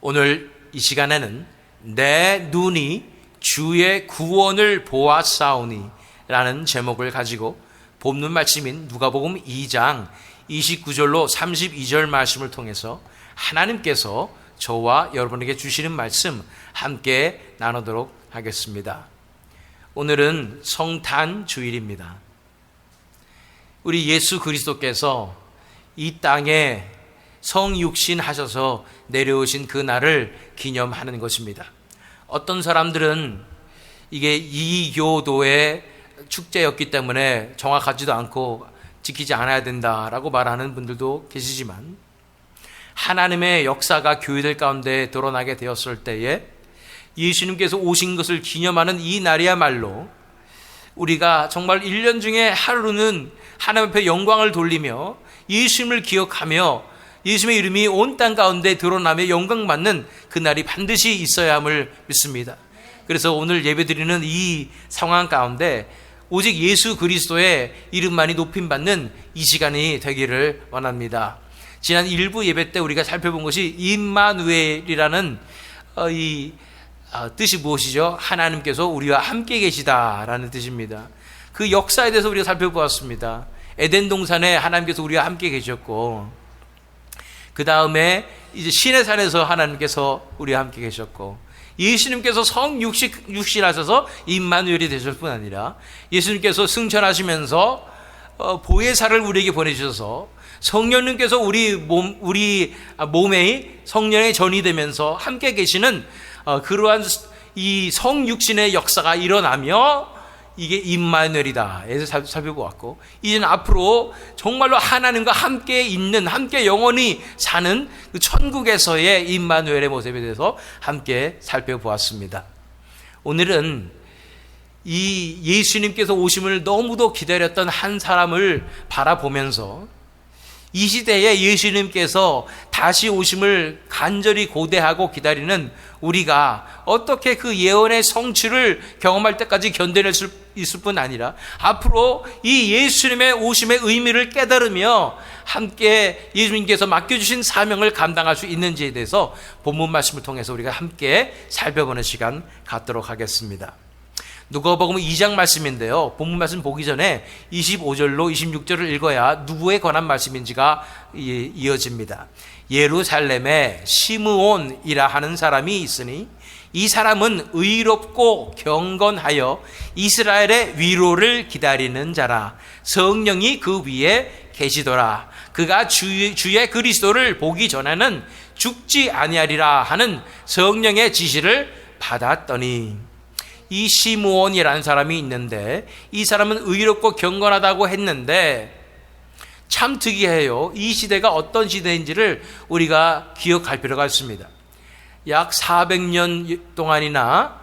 오늘 이 시간에는 내 눈이 주의 구원을 보았사오니 라는 제목을 가지고 본문 말씀인 누가복음 2장 29절로 32절 말씀을 통해서 하나님께서 저와 여러분에게 주시는 말씀 함께 나누도록 하겠습니다. 오늘은 성탄 주일입니다. 우리 예수 그리스도께서 이 땅에 성육신 하셔서 내려오신 그 날을 기념하는 것입니다. 어떤 사람들은 이게 이교도의 축제였기 때문에 정확하지도 않고 지키지 않아야 된다라고 말하는 분들도 계시지만, 하나님의 역사가 교회들 가운데 드러나게 되었을 때에 예수님께서 오신 것을 기념하는 이 날이야말로 우리가 정말 1년 중에 하루는 하나님 앞에 영광을 돌리며 예수님을 기억하며 예수님의 이름이 온 땅 가운데 드러나며 영광받는 그 날이 반드시 있어야 함을 믿습니다. 그래서 오늘 예배드리는 이 상황 가운데 오직 예수 그리스도의 이름만이 높임받는 이 시간이 되기를 원합니다. 지난 일부 예배 때 우리가 살펴본 것이 임마누엘이라는 이 뜻이 무엇이죠? 하나님께서 우리와 함께 계시다라는 뜻입니다. 그 역사에 대해서 우리가 살펴보았습니다. 에덴 동산에 하나님께서 우리와 함께 계셨고, 그 다음에 이제 시내산에서 하나님께서 우리와 함께 계셨고, 예수님께서 성육신하셔서 임마누엘이 되실 뿐 아니라 예수님께서 승천하시면서 보혜사를 우리에게 보내주셔서 성령님께서 우리 몸에 성령의 전이 되면서 함께 계시는 그러한 이 성육신의 역사가 일어나며 이게 임마누엘이다 해서 살펴보았고, 이제는 앞으로 정말로 하나님과 함께 있는, 함께 영원히 사는 그 천국에서의 임마누엘의 모습에 대해서 함께 살펴보았습니다. 오늘은 이 예수님께서 오심을 너무도 기다렸던 한 사람을 바라보면서 이 시대에 예수님께서 다시 오심을 간절히 고대하고 기다리는 우리가 어떻게 그 예언의 성취를 경험할 때까지 견뎌낼 수 있을 뿐 아니라 앞으로 이 예수님의 오심의 의미를 깨달으며 함께 예수님께서 맡겨주신 사명을 감당할 수 있는지에 대해서 본문 말씀을 통해서 우리가 함께 살펴보는 시간 갖도록 하겠습니다. 누가복음 2장 말씀인데요, 본문 말씀 보기 전에 25절로 26절을 읽어야 누구에 관한 말씀인지가 이어집니다. 예루살렘에 시므온이라 하는 사람이 있으니 이 사람은 의롭고 경건하여 이스라엘의 위로를 기다리는 자라. 성령이 그 위에 계시더라. 그가 주의 그리스도를 보기 전에는 죽지 아니하리라 하는 성령의 지시를 받았더니, 이 시므온이라는 사람이 있는데 이 사람은 의롭고 경건하다고 했는데 참 특이해요. 이 시대가 어떤 시대인지를 우리가 기억할 필요가 있습니다. 약 400년 동안이나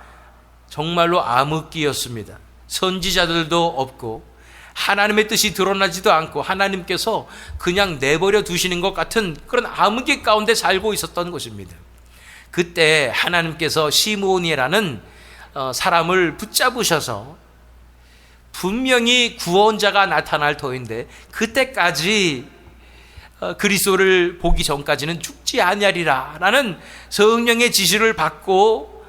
정말로 암흑기였습니다. 선지자들도 없고 하나님의 뜻이 드러나지도 않고 하나님께서 그냥 내버려 두시는 것 같은 그런 암흑기 가운데 살고 있었던 것입니다. 그때 하나님께서 시므온이라는 사람을 붙잡으셔서 분명히 구원자가 나타날 터인데 그때까지 그리스도를 보기 전까지는 죽지 아니하리라 라는 성령의 지시를 받고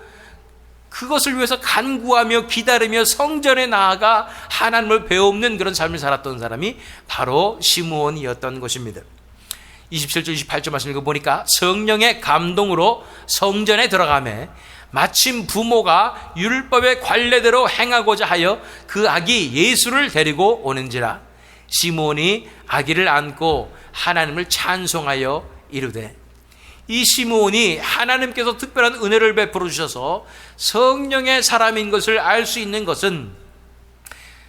그것을 위해서 간구하며 기다리며 성전에 나아가 하나님을 배우는 그런 삶을 살았던 사람이 바로 시므온이었던 것입니다. 27절 28절 말씀 읽어보니까 성령의 감동으로 성전에 들어가매 마침 부모가 율법의 관례대로 행하고자 하여 그 아기 예수를 데리고 오는지라. 시므온이 아기를 안고 하나님을 찬송하여 이르되, 이 시므온이 하나님께서 특별한 은혜를 베풀어 주셔서 성령의 사람인 것을 알 수 있는 것은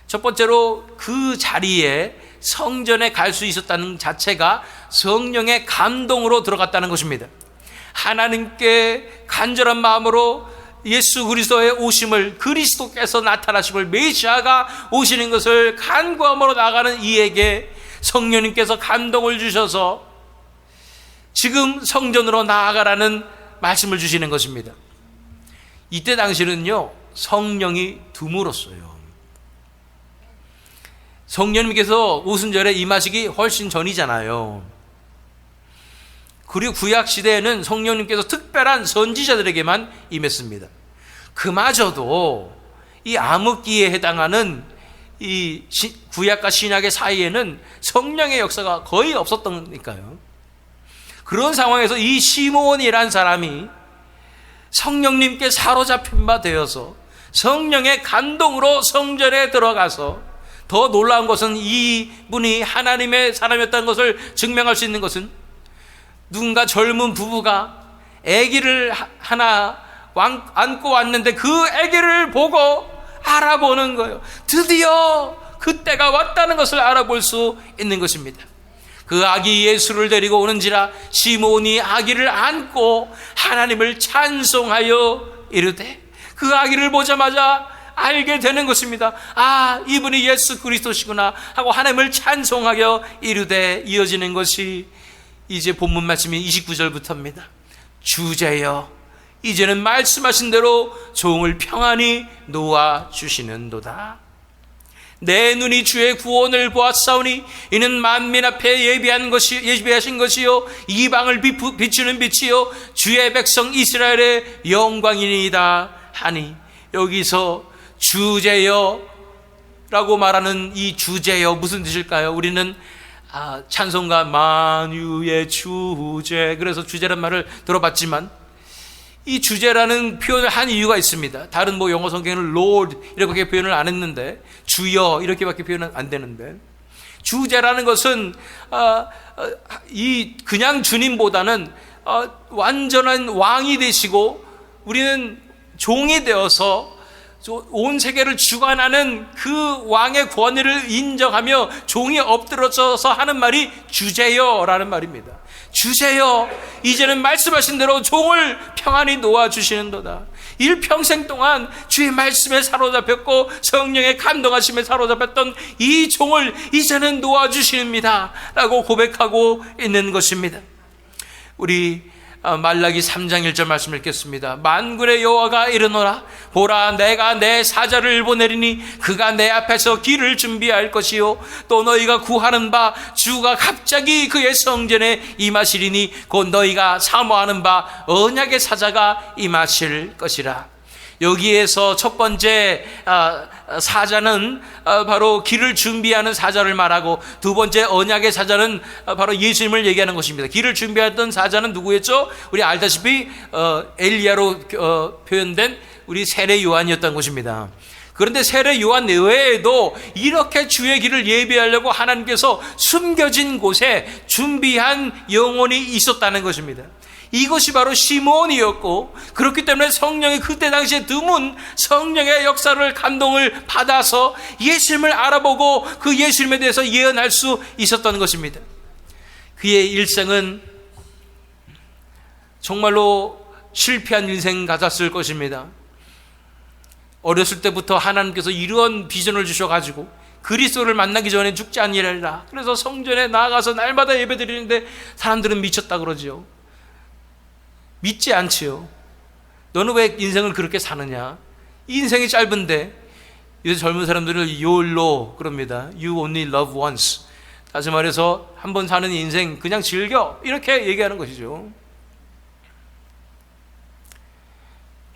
첫 번째로 그 자리에 성전에 갈 수 있었다는 자체가 성령의 감동으로 들어갔다는 것입니다. 하나님께 간절한 마음으로 예수 그리스도의 오심을, 그리스도께서 나타나심을, 메시아가 오시는 것을 간구함으로 나가는 이에게 성령님께서 감동을 주셔서 지금 성전으로 나아가라는 말씀을 주시는 것입니다. 이때 당시는요, 성령이 드물었어요. 성령님께서 오순절에 임하시기 훨씬 전이잖아요. 그리고 구약 시대에는 성령님께서 특별한 선지자들에게만 임했습니다. 그마저도 이 암흑기에 해당하는 이 구약과 신약의 사이에는 성령의 역사가 거의 없었다니까요. 그런 상황에서 이 시므온이란 사람이 성령님께 사로잡힌 바 되어서 성령의 감동으로 성전에 들어가서, 더 놀라운 것은 이분이 하나님의 사람이었다는 것을 증명할 수 있는 것은 누군가 젊은 부부가 아기를 하나 안고 왔는데 그 아기를 보고 알아보는 거예요. 드디어 그때가 왔다는 것을 알아볼 수 있는 것입니다. 그 아기 예수를 데리고 오는지라 시므온이 아기를 안고 하나님을 찬송하여 이르되, 그 아기를 보자마자 알게 되는 것입니다. 아, 이분이 예수 그리스도시구나 하고 하나님을 찬송하여 이르되, 이어지는 것이 이제 본문 말씀이 29절부터입니다. 주제여, 이제는 말씀하신 대로 종을 평안히 놓아주시는도다. 내 눈이 주의 구원을 보았사오니 이는 만민 앞에 예비하신 것이요 이방을 비추는 빛이요 주의 백성 이스라엘의 영광이니이다 하니, 여기서 주제여 라고 말하는 이 주제여 무슨 뜻일까요? 우리는 찬송가 만유의 주제, 그래서 주제란 말을 들어봤지만 이 주제라는 표현을 한 이유가 있습니다. 다른 영어 성경에는 Lord 이렇게 표현을 안 했는데, 주여 이렇게밖에 표현은 안 되는데, 주제라는 것은 그냥 주님보다는 완전한 왕이 되시고 우리는 종이 되어서 온 세계를 주관하는 그 왕의 권위를 인정하며 종이 엎드러져서 하는 말이 주제여라는 말입니다. 주제여, 이제는 말씀하신 대로 종을 평안히 놓아주시는도다. 일평생 동안 주의 말씀에 사로잡혔고 성령의 감동하심에 사로잡혔던 이 종을 이제는 놓아주십니다 라고 고백하고 있는 것입니다. 우리 말라기 3장 1절 말씀 읽겠습니다. 만군의 여호와가 이르노라, 보라 내가 내 사자를 보내리니 그가 내 앞에서 길을 준비할 것이요 또 너희가 구하는 바 주가 갑자기 그의 성전에 임하시리니 곧 너희가 사모하는 바 언약의 사자가 임하실 것이라. 여기에서 첫 번째 사자는 바로 길을 준비하는 사자를 말하고, 두 번째 언약의 사자는 바로 예수님을 얘기하는 것입니다. 길을 준비하던 사자는 누구였죠? 우리 알다시피 엘리야로 표현된 우리 세례 요한이었던 것입니다. 그런데 세례 요한 외에도 이렇게 주의 길을 예비하려고 하나님께서 숨겨진 곳에 준비한 영혼이 있었다는 것입니다. 이것이 바로 시므온이었고, 그렇기 때문에 성령이 그때 당시에 드문 성령의 역사를, 감동을 받아서 예수님을 알아보고 그 예수님에 대해서 예언할 수 있었던 것입니다. 그의 일생은 정말로 실패한 인생 같았을 것입니다. 어렸을 때부터 하나님께서 이런 비전을 주셔가지고 그리스도를 만나기 전에 죽지 아니하리라, 그래서 성전에 나아가서 날마다 예배드리는데 사람들은 미쳤다 그러지요. 믿지 않지요. 너는 왜 인생을 그렇게 사느냐? 이 인생이 짧은데. 요새 젊은 사람들은 YOLO 그럽니다. You only love once. 다시 말해서 한 번 사는 인생 그냥 즐겨, 이렇게 얘기하는 것이죠.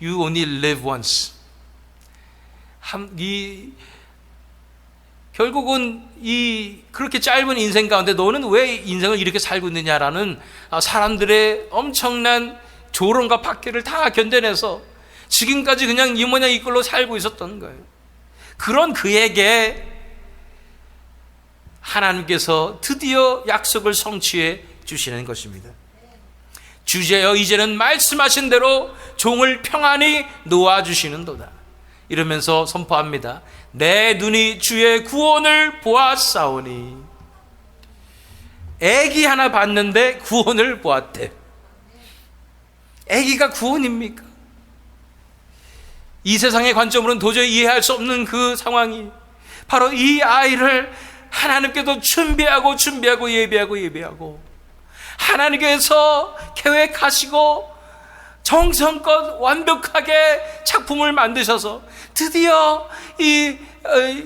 You only live once. 결국은 그렇게 짧은 인생 가운데 너는 왜 인생을 이렇게 살고 있느냐라는 사람들의 엄청난 조롱과 박해를 다 견뎌내서 지금까지 그냥 이 모양 이 꼴로 살고 있었던 거예요. 그런 그에게 하나님께서 드디어 약속을 성취해 주시는 것입니다. 주제여, 이제는 말씀하신 대로 종을 평안히 놓아주시는도다. 이러면서 선포합니다. 내 눈이 주의 구원을 보았사오니. 애기 하나 봤는데 구원을 보았대. 애기가 구원입니까? 이 세상의 관점으로는 도저히 이해할 수 없는 그 상황이 바로 이 아이를 하나님께도 준비하고 예비하고 하나님께서 계획하시고 정성껏 완벽하게 작품을 만드셔서 드디어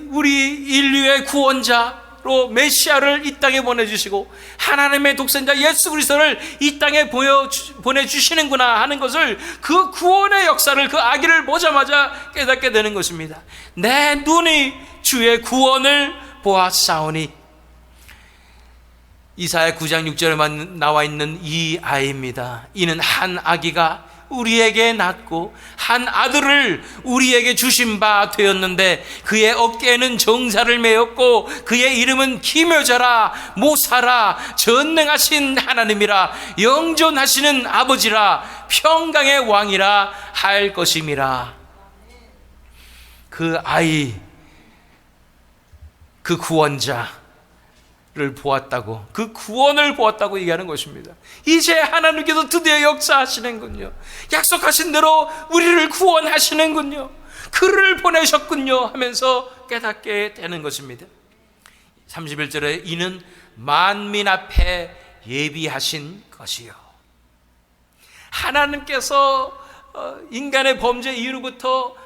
우리 인류의 구원자 메시아를 이 땅에 보내주시고 하나님의 독생자 예수 그리스도를 이 땅에 보내주시는구나 하는 것을, 그 구원의 역사를 그 아기를 보자마자 깨닫게 되는 것입니다. 내 눈이 주의 구원을 보았사오니. 이사야 9장 6절에 나와 있는 이 아이입니다. 이는 한 아기가 우리에게 낳고 한 아들을 우리에게 주신 바 되었는데 그의 어깨에는 정사를 메었고 그의 이름은 기묘자라 모사라 전능하신 하나님이라 영존하시는 아버지라 평강의 왕이라 할 것임이라. 그 아이, 그 구원자를 보았다고, 그 구원을 보았다고 얘기하는 것입니다. 이제 하나님께서 드디어 역사하시는군요. 약속하신 대로 우리를 구원하시는군요. 그를 보내셨군요 하면서 깨닫게 되는 것입니다. 31절에 이는 만민 앞에 예비하신 것이요. 하나님께서 인간의 범죄 이후로부터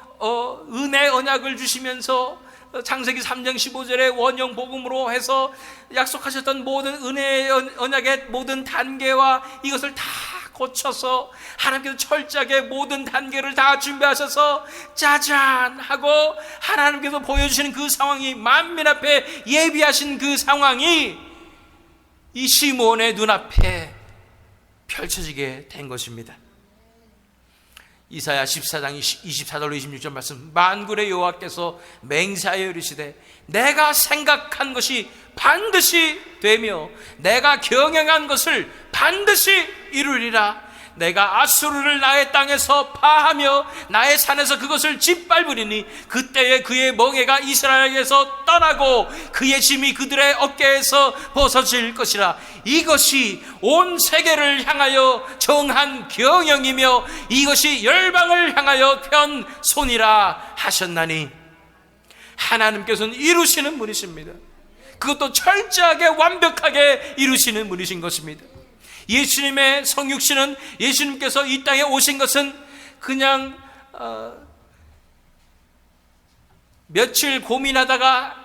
은혜 언약을 주시면서 창세기 3장 15절에 원형 복음으로 해서 약속하셨던 모든 은혜의 언약의 모든 단계와 이것을 다 고쳐서 하나님께서 철저하게 모든 단계를 다 준비하셔서 짜잔 하고 하나님께서 보여주시는 그 상황이, 만민 앞에 예비하신 그 상황이 이 시므온의 눈앞에 펼쳐지게 된 것입니다. 이사야 14장 24절로 26절 말씀, 만군의 여호와께서 맹세하여 이르시되 내가 생각한 것이 반드시 되며 내가 경영한 것을 반드시 이루리라. 내가 아수르를 나의 땅에서 파하며 나의 산에서 그것을 짓밟으리니 그때에 그의 멍에가 이스라엘에게서 떠나고 그의 짐이 그들의 어깨에서 벗어질 것이라. 이것이 온 세계를 향하여 정한 경영이며 이것이 열방을 향하여 편손이라 하셨나니. 하나님께서는 이루시는 분이십니다. 그것도 철저하게 완벽하게 이루시는 분이신 것입니다. 예수님의 성육신은, 예수님께서 이 땅에 오신 것은 그냥 며칠 고민하다가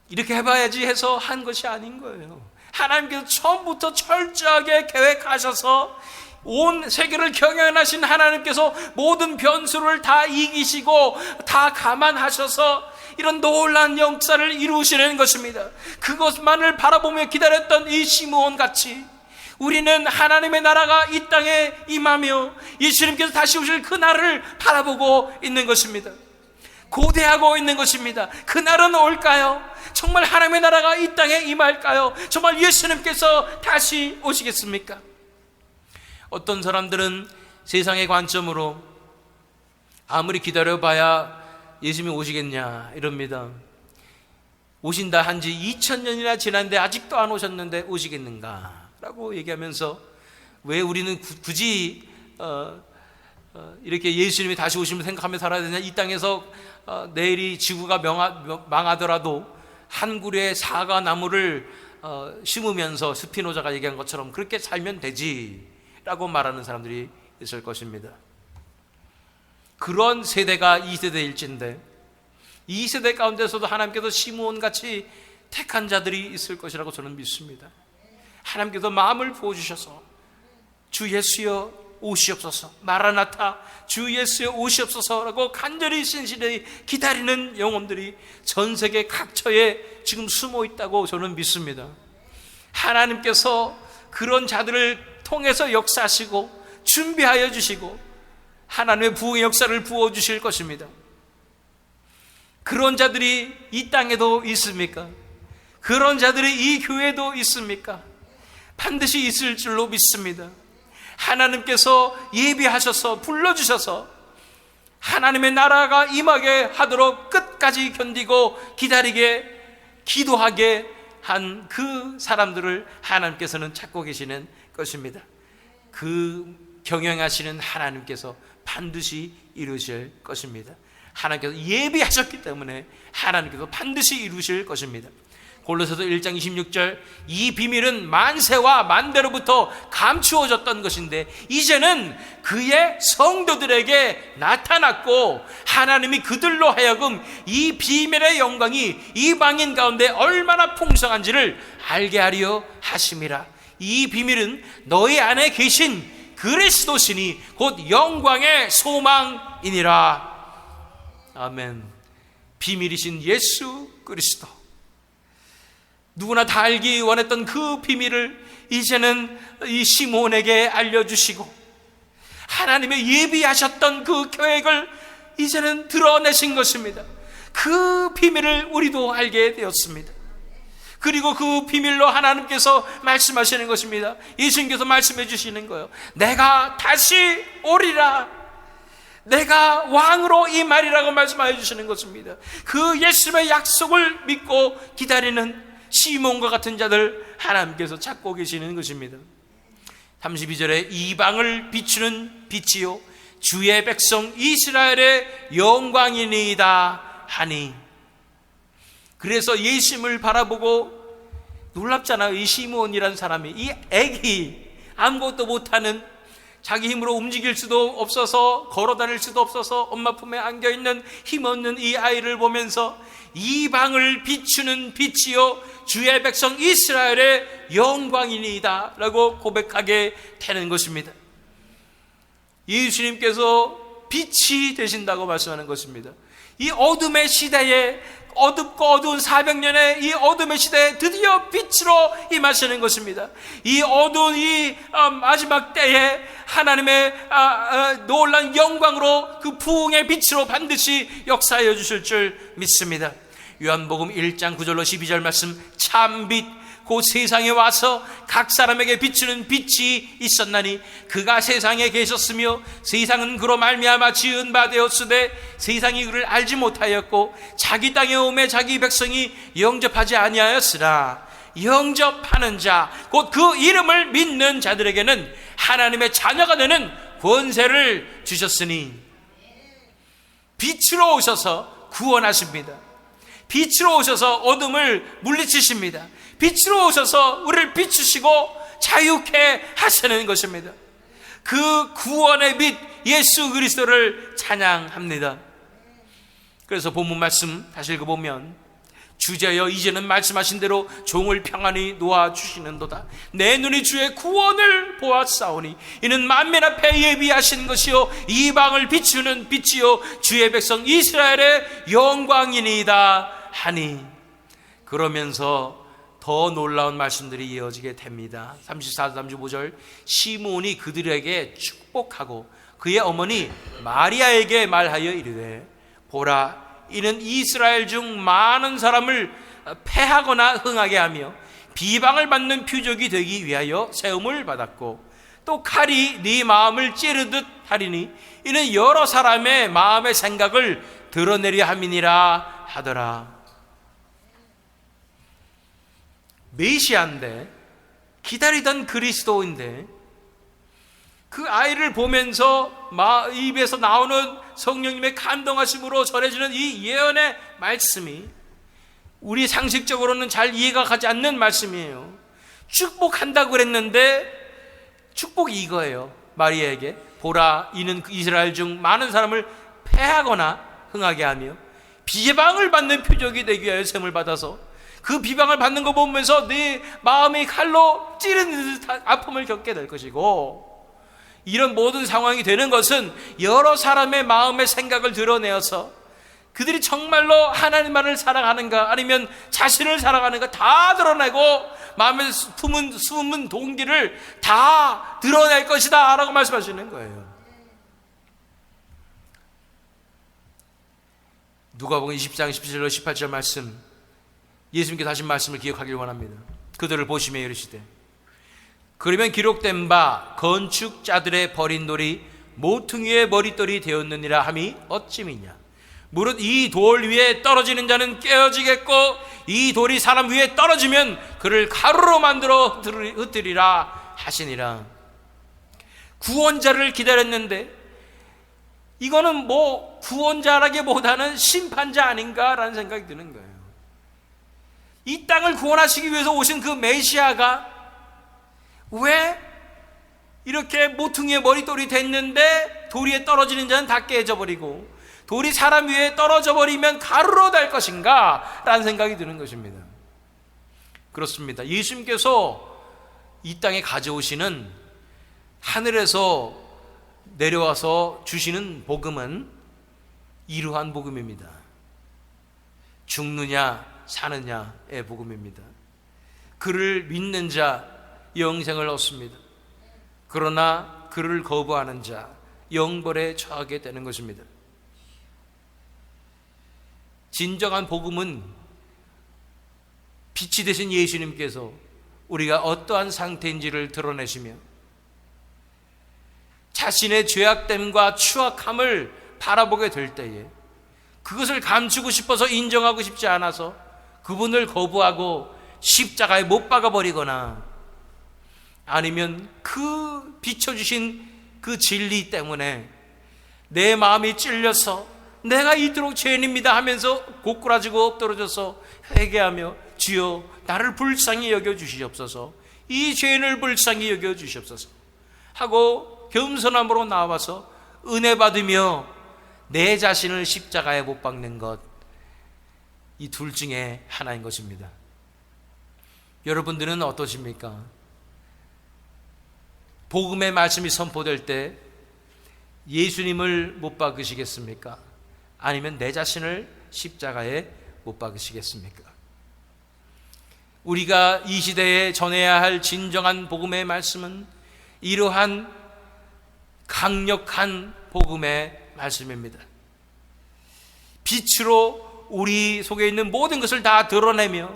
이렇게 해봐야지 해서 한 것이 아닌 거예요. 하나님께서 처음부터 철저하게 계획하셔서 온 세계를 경영하신 하나님께서 모든 변수를 다 이기시고 다 감안하셔서 이런 놀라운 역사를 이루시는 것입니다. 그것만을 바라보며 기다렸던 이 시므온 같이 우리는 하나님의 나라가 이 땅에 임하며 예수님께서 다시 오실 그 날을 바라보고 있는 것입니다. 고대하고 있는 것입니다. 그 날은 올까요? 정말 하나님의 나라가 이 땅에 임할까요? 정말 예수님께서 다시 오시겠습니까? 어떤 사람들은 세상의 관점으로 아무리 기다려봐야 예수님이 오시겠냐 이럽니다. 오신다 한지 2000년이나 지났는데 아직도 안 오셨는데 오시겠는가 라고 얘기하면서 왜 우리는 굳이 이렇게 예수님이 다시 오시면 생각하며 살아야 되냐, 이 땅에서 내일이 지구가 망하더라도 한 그루의 사과나무를 심으면서 스피노자가 얘기한 것처럼 그렇게 살면 되지 라고 말하는 사람들이 있을 것입니다. 그런 세대가 이 세대일진데 이 세대 가운데서도 하나님께서 시므온같이 택한 자들이 있을 것이라고 저는 믿습니다. 하나님께서 마음을 부어주셔서 주 예수여 오시옵소서, 마라나타 주 예수여 오시옵소서라고 간절히 신실히 기다리는 영혼들이 전 세계 각처에 지금 숨어 있다고 저는 믿습니다. 하나님께서 그런 자들을 통해서 역사하시고 준비하여 주시고 하나님의 부흥의 역사를 부어주실 것입니다. 그런 자들이 이 땅에도 있습니까? 그런 자들이 이 교회에도 있습니까? 반드시 있을 줄로 믿습니다. 하나님께서 예비하셔서 불러주셔서 하나님의 나라가 임하게 하도록 끝까지 견디고 기다리게 기도하게 한 그 사람들을 하나님께서는 찾고 계시는 것입니다. 그 경영하시는 하나님께서 반드시 이루실 것입니다. 하나님께서 예비하셨기 때문에 하나님께서 반드시 이루실 것입니다. 골로새서 1장 26절, 이 비밀은 만세와 만대로부터 감추어졌던 것인데 이제는 그의 성도들에게 나타났고 하나님이 그들로 하여금 이 비밀의 영광이 이방인 가운데 얼마나 풍성한지를 알게 하려 하심이라. 이 비밀은 너희 안에 계신 그리스도시니 곧 영광의 소망이니라. 아멘. 비밀이신 예수 그리스도, 누구나 다 알기 원했던 그 비밀을 이제는 이 시몬에게 알려주시고 하나님의 예비하셨던 그 계획을 이제는 드러내신 것입니다. 그 비밀을 우리도 알게 되었습니다. 그리고 그 비밀로 하나님께서 말씀하시는 것입니다. 예수님께서 말씀해 주시는 거예요. 내가 다시 오리라, 내가 왕으로 임하리라고 말씀해 주시는 것입니다. 그 예수님의 약속을 믿고 기다리는 시몬과 같은 자들 하나님께서 찾고 계시는 것입니다. 32절에 이방을 비추는 빛이요 주의 백성 이스라엘의 영광이니이다 하니, 그래서 예수님을 바라보고 놀랍잖아요. 이 시몬이라는 사람이, 이 애기, 아무것도 못하는, 자기 힘으로 움직일 수도 없어서 걸어다닐 수도 없어서 엄마 품에 안겨있는 힘없는 이 아이를 보면서 이방을 비추는 빛이요 주의 백성 이스라엘의 영광이니이다 라고 고백하게 되는 것입니다. 예수님께서 빛이 되신다고 말씀하는 것입니다. 이 어둠의 시대에, 어둡고 어두운 400년의 이 어둠의 시대에 드디어 빛으로 임하시는 것입니다. 이 어두운 이 마지막 때에 하나님의 놀라운 영광으로 그 부흥의 빛으로 반드시 역사하여 주실 줄 믿습니다. 요한복음 1장 9절로 12절 말씀, 참빛 곧 세상에 와서 각 사람에게 비추는 빛이 있었나니 그가 세상에 계셨으며 세상은 그로 말미암아 지은 바 되었으되 세상이 그를 알지 못하였고 자기 땅에 오매 자기 백성이 영접하지 아니하였으나 영접하는 자 곧 그 이름을 믿는 자들에게는 하나님의 자녀가 되는 권세를 주셨으니, 빛으로 오셔서 구원하십니다. 빛으로 오셔서 어둠을 물리치십니다. 빛으로 오셔서 우리를 비추시고 자유케 하시는 것입니다. 그 구원의 빛 예수 그리스도를 찬양합니다. 그래서 본문 말씀 다시 읽어보면, 주제여 이제는 말씀하신 대로 종을 평안히 놓아주시는도다. 내 눈이 주의 구원을 보았사오니 이는 만민 앞에 예비하신 것이요 이방을 비추는 빛이요 주의 백성 이스라엘의 영광이니이다 하니, 그러면서 더 놀라운 말씀들이 이어지게 됩니다. 34, 35절, 시몬이 그들에게 축복하고 그의 어머니 마리아에게 말하여 이르되, 보라, 이는 이스라엘 중 많은 사람을 패하거나 흥하게 하며 비방을 받는 표적이 되기 위하여 세움을 받았고 또 칼이 네 마음을 찌르듯 하리니 이는 여러 사람의 마음의 생각을 드러내려 함이니라 하더라. 메시아인데, 기다리던 그리스도인데, 그 아이를 보면서 입에서 나오는 성령님의 감동하심으로 전해지는 이 예언의 말씀이 우리 상식적으로는 잘 이해가 가지 않는 말씀이에요. 축복한다고 그랬는데 축복이 이거예요. 마리아에게, 보라, 이는 이스라엘 중 많은 사람을 패하거나 흥하게 하며 비방을 받는 표적이 되기 위하여 셈을 받아서, 그 비방을 받는 거 보면서 네 마음이 칼로 찌르는 듯한 아픔을 겪게 될 것이고, 이런 모든 상황이 되는 것은 여러 사람의 마음의 생각을 드러내어서 그들이 정말로 하나님만을 사랑하는가 아니면 자신을 사랑하는가 다 드러내고 마음에 숨은 동기를 다 드러낼 것이다 라고 말씀하시는 거예요. 누가복음 20장 17절로 18절 말씀, 예수님께서 하신 말씀을 기억하길 원합니다. 그들을 보시며 이르시되, 그러면 기록된 바 건축자들의 버린 돌이 모퉁이의 머릿돌이 되었느니라 함이 어찌미냐. 무릇 이 돌 위에 떨어지는 자는 깨어지겠고 이 돌이 사람 위에 떨어지면 그를 가루로 만들어 흩으리라 하시니라. 구원자를 기다렸는데 이거는 뭐 구원자라기보다는 심판자 아닌가라는 생각이 드는 거예요. 이 땅을 구원하시기 위해서 오신 그 메시아가 왜 이렇게 모퉁이에 머릿돌이 됐는데 돌 위에 떨어지는 자는 다 깨져버리고 돌이 사람 위에 떨어져 버리면 가루로 될 것인가? 라는 생각이 드는 것입니다. 그렇습니다. 예수님께서 이 땅에 가져오시는 하늘에서 내려와서 주시는 복음은 이러한 복음입니다. 죽느냐 사느냐의 복음입니다. 그를 믿는 자 영생을 얻습니다. 그러나 그를 거부하는 자 영벌에 처하게 되는 것입니다. 진정한 복음은 빛이 되신 예수님께서 우리가 어떠한 상태인지를 드러내시며 자신의 죄악됨과 추악함을 바라보게 될 때에 그것을 감추고 싶어서 인정하고 싶지 않아서 그분을 거부하고 십자가에 못 박아버리거나 아니면 그 비춰주신 그 진리 때문에 내 마음이 찔려서 내가 이토록 죄인입니다 하면서 고꾸라지고 엎드러져서 회개하며 주여 나를 불쌍히 여겨주시옵소서, 이 죄인을 불쌍히 여겨주시옵소서 하고 겸손함으로 나와서 은혜 받으며 내 자신을 십자가에 못 박는 것, 이 둘 중에 하나인 것입니다. 여러분들은 어떠십니까? 복음의 말씀이 선포될 때 예수님을 못 박으시겠습니까? 아니면 내 자신을 십자가에 못 박으시겠습니까? 우리가 이 시대에 전해야 할 진정한 복음의 말씀은 이러한 강력한 복음의 말씀입니다. 빛으로 우리 속에 있는 모든 것을 다 드러내며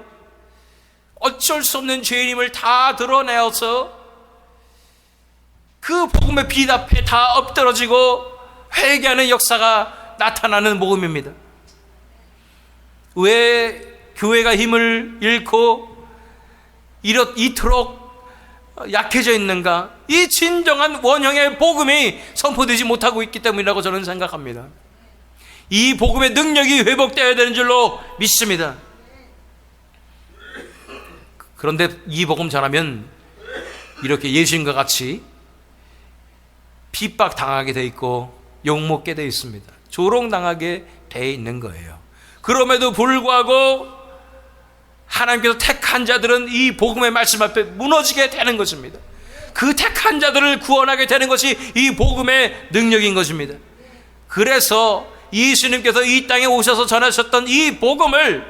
어쩔 수 없는 죄인임을 다 드러내어서 그 복음의 빛 앞에 다 엎드러지고 회개하는 역사가 나타나는 복음입니다. 왜 교회가 힘을 잃고 이토록 약해져 있는가? 이 진정한 원형의 복음이 선포되지 못하고 있기 때문이라고 저는 생각합니다. 이 복음의 능력이 회복되어야 되는 줄로 믿습니다. 그런데 이 복음 전하면 이렇게 예수님과 같이 핍박 당하게 돼 있고 욕먹게 돼 있습니다. 조롱당하게 돼 있는 거예요. 그럼에도 불구하고 하나님께서 택한 자들은 이 복음의 말씀 앞에 무너지게 되는 것입니다. 그 택한 자들을 구원하게 되는 것이 이 복음의 능력인 것입니다. 그래서 예수님께서 이 땅에 오셔서 전하셨던 이 복음을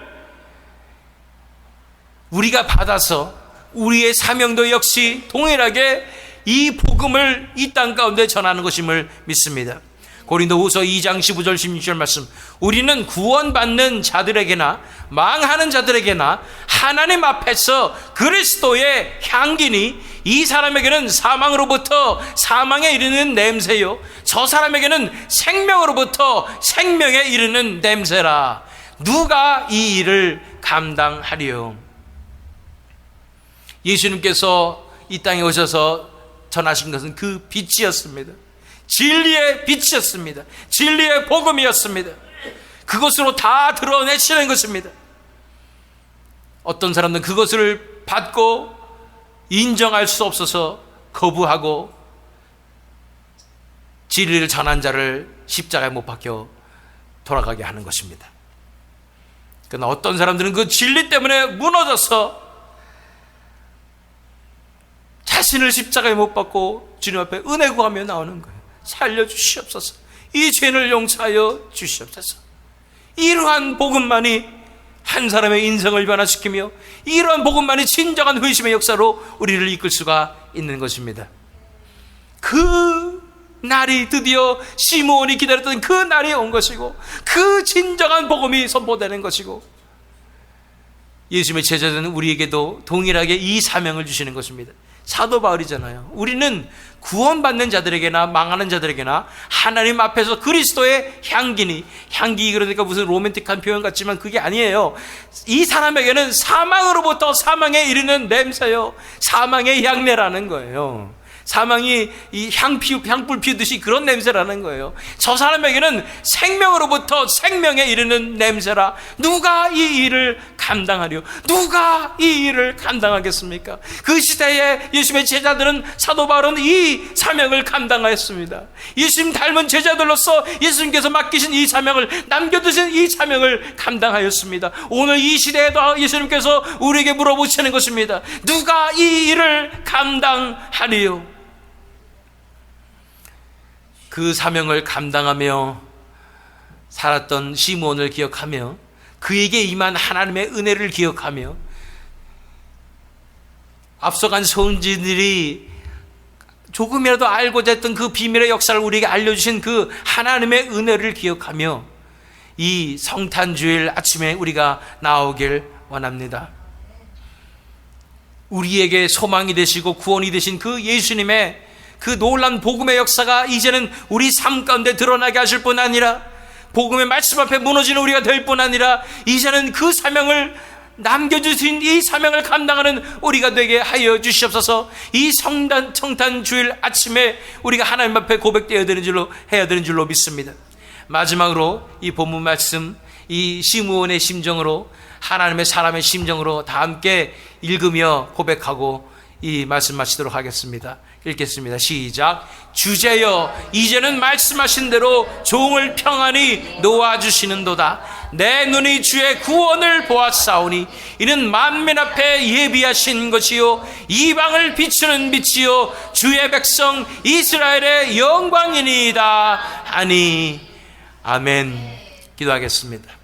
우리가 받아서 우리의 사명도 역시 동일하게 이 복음을 이 땅 가운데 전하는 것임을 믿습니다. 고린도후서 2장 15절 16절 말씀, 우리는 구원받는 자들에게나 망하는 자들에게나 하나님 앞에서 그리스도의 향기니 이 사람에게는 사망으로부터 사망에 이르는 냄새요 저 사람에게는 생명으로부터 생명에 이르는 냄새라. 누가 이 일을 감당하리요? 예수님께서 이 땅에 오셔서 전하신 것은 그 빛이었습니다. 진리의 빛이었습니다. 진리의 복음이었습니다. 그것으로 다 드러내시는 것입니다. 어떤 사람들은 그것을 받고 인정할 수 없어서 거부하고 진리를 전한 자를 십자가에 못 박혀 돌아가게 하는 것입니다. 그러나 어떤 사람들은 그 진리 때문에 무너져서 자신을 십자가에 못 박고 주님 앞에 은혜 구하며 나오는 거예요. 살려주시옵소서, 이 죄를 용서하여 주시옵소서. 이러한 복음만이 한 사람의 인생을 변화시키며 이러한 복음만이 진정한 회심의 역사로 우리를 이끌 수가 있는 것입니다. 그 날이 드디어 시므온이 기다렸던 그 날이 온 것이고 그 진정한 복음이 선포되는 것이고 예수님의 제자들은 우리에게도 동일하게 이 사명을 주시는 것입니다. 사도 바울이잖아요. 우리는 구원받는 자들에게나 망하는 자들에게나 하나님 앞에서 그리스도의 향기니, 향기 그러니까 무슨 로맨틱한 표현 같지만 그게 아니에요. 이 사람에게는 사망으로부터 사망에 이르는 냄새요 사망의 향내라는 거예요. 사망이 이 향불 피우듯이 그런 냄새라는 거예요. 저 사람에게는 생명으로부터 생명에 이르는 냄새라. 누가 이 일을 감당하려? 누가 이 일을 감당하겠습니까? 그 시대에 예수님의 제자들은, 사도 바울은 이 사명을 감당하였습니다. 예수님 닮은 제자들로서 예수님께서 맡기신 이 사명을, 남겨두신 이 사명을 감당하였습니다. 오늘 이 시대에도 예수님께서 우리에게 물어보시는 것입니다. 누가 이 일을 감당하리요? 그 사명을 감당하며 살았던 시므온을 기억하며 그에게 임한 하나님의 은혜를 기억하며 앞서간 선지들이 조금이라도 알고자 했던 그 비밀의 역사를 우리에게 알려주신 그 하나님의 은혜를 기억하며 이 성탄주일 아침에 우리가 나오길 원합니다. 우리에게 소망이 되시고 구원이 되신 그 예수님의 그 놀라운 복음의 역사가 이제는 우리 삶 가운데 드러나게 하실 뿐 아니라, 복음의 말씀 앞에 무너지는 우리가 될 뿐 아니라, 이제는 그 사명을 남겨주신 이 사명을 감당하는 우리가 되게 하여 주시옵소서. 이 성탄 주일 아침에 우리가 하나님 앞에 고백되어야 되는 줄로 믿습니다. 마지막으로 이 본문 말씀, 이 시므온의 심정으로, 하나님의 사람의 심정으로 다 함께 읽으며 고백하고 이 말씀 마치도록 하겠습니다. 읽겠습니다. 시작. 주제여, 이제는 말씀하신 대로 종을 평안히 놓아주시는도다. 내 눈이 주의 구원을 보았사오니 이는 만민 앞에 예비하신 것이요 이방을 비추는 빛이요 주의 백성 이스라엘의 영광이니이다 하니. 아멘. 기도하겠습니다.